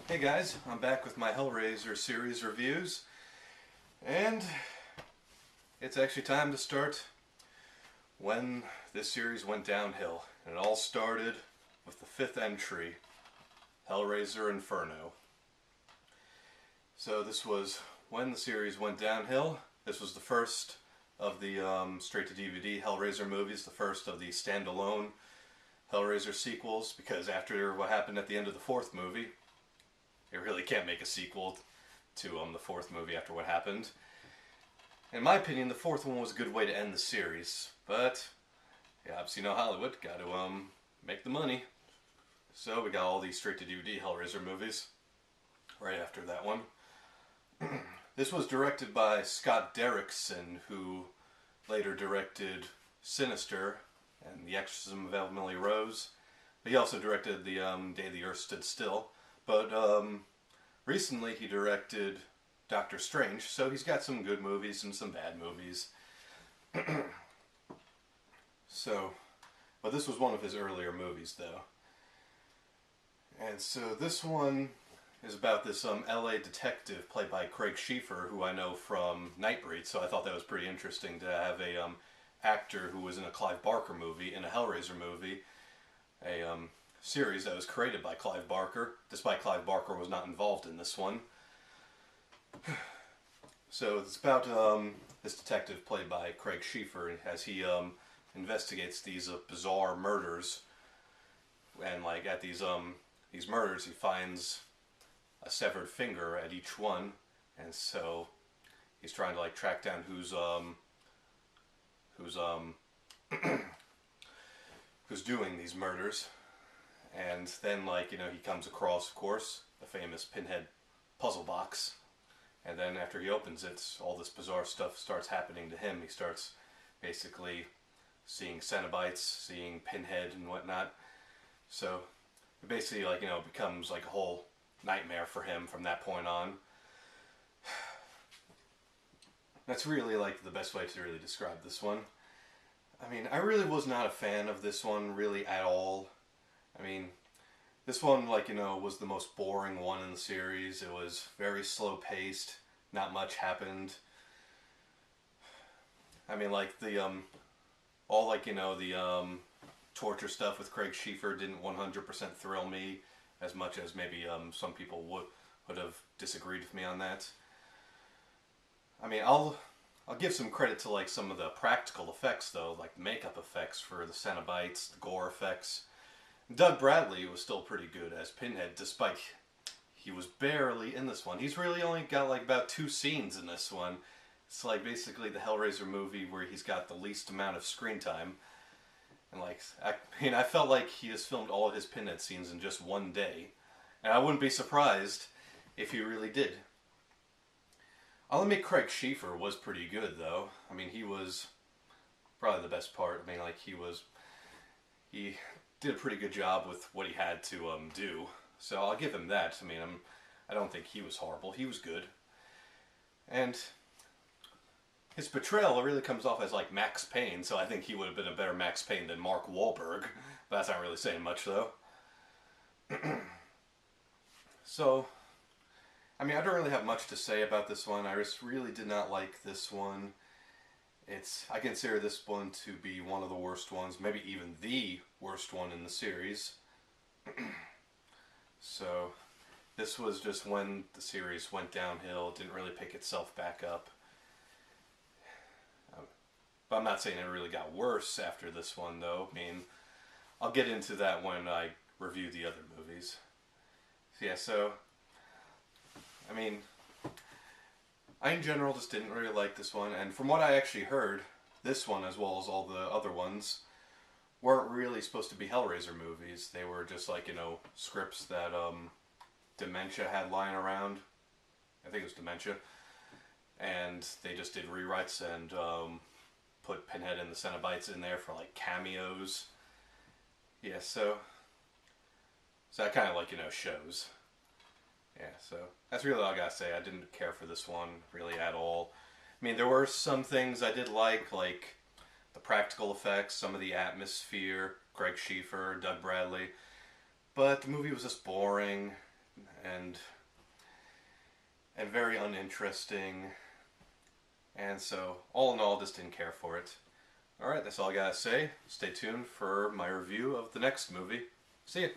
Hey guys, I'm back with my Hellraiser series reviews, and it's actually time to start when this series went downhill. And it all started with the fifth entry, Hellraiser Inferno. So this was when the series went downhill. This was the first of the straight-to-DVD Hellraiser movies, the first of the standalone Hellraiser sequels, because after what happened at the end of the fourth movie, it really can't make a sequel to the fourth movie after what happened. In my opinion, the fourth one was a good way to end the series, but yeah, obviously, Hollywood got to make the money, so we got all these straight-to-DVD Hellraiser movies right after that one. This was directed by Scott Derrickson, who later directed Sinister and The Exorcism of Emily Rose. But he also directed the Day the Earth Stood Still. But recently he directed Doctor Strange, so he's got some good movies and some bad movies. But this was one of his earlier movies, though. And so this one is about this LA detective played by Craig Schiffer, who I know from Nightbreed, so I thought that was pretty interesting to have a actor who was in a Clive Barker movie, in a Hellraiser movie, a series that was created by Clive Barker, despite Clive Barker was not involved in this one. So it's about this detective played by Craig Schiffer as he investigates these bizarre murders, and like at these murders he finds a severed finger at each one, and so he's trying to like track down who's doing these murders. And then, he comes across, of course, the famous Pinhead puzzle box. And then after he opens it, all this bizarre stuff starts happening to him. He starts basically seeing Cenobites, seeing Pinhead and whatnot. So it basically, becomes like a whole nightmare for him from that point on. That's really, the best way to really describe this one. I mean, I really was not a fan of this one, really, at all. I mean, this one, was the most boring one in the series. It was very slow-paced. Not much happened. I mean, the torture stuff with Craig Schiffer didn't 100% thrill me as much as maybe some people would have disagreed with me on that. I mean, I'll give some credit to some of the practical effects, though, like the makeup effects for the Cenobites, the gore effects. Doug Bradley was still pretty good as Pinhead, despite he was barely in this one. He's really only got about 2 scenes in this one. It's basically the Hellraiser movie where he's got the least amount of screen time. And I felt like he just filmed all of his Pinhead scenes in just one day. And I wouldn't be surprised if he really did. I'll admit Craig Schiffer was pretty good, though. I mean, he was probably the best part. I mean, he did a pretty good job with what he had to do. So I'll give him that. I mean, I don't think he was horrible. He was good. And his portrayal really comes off as Max Payne, so I think he would have been a better Max Payne than Mark Wahlberg. But that's not really saying much, though. So, I mean, I don't really have much to say about this one. I just really did not like this one. I consider this one to be one of the worst ones, maybe even the worst one in the series. So, this was just when the series went downhill. It didn't really pick itself back up. But I'm not saying it really got worse after this one, though. I mean, I'll get into that when I review the other movies. Yeah, so, I mean, I in general just didn't really like this one, and from what I actually heard, this one, as well as all the other ones, weren't really supposed to be Hellraiser movies. They were just scripts that Dementia had lying around. I think it was Dementia. And they just did rewrites and put Pinhead and the Cenobites in there for cameos. Yeah, so that kind of shows. Yeah, so that's really all I gotta say. I didn't care for this one really at all. I mean, there were some things I did like the practical effects, some of the atmosphere, Craig Schiffer, Doug Bradley. But the movie was just boring. and very uninteresting. And so, all in all, just didn't care for it. Alright, that's all I gotta say. Stay tuned for my review of the next movie. See ya!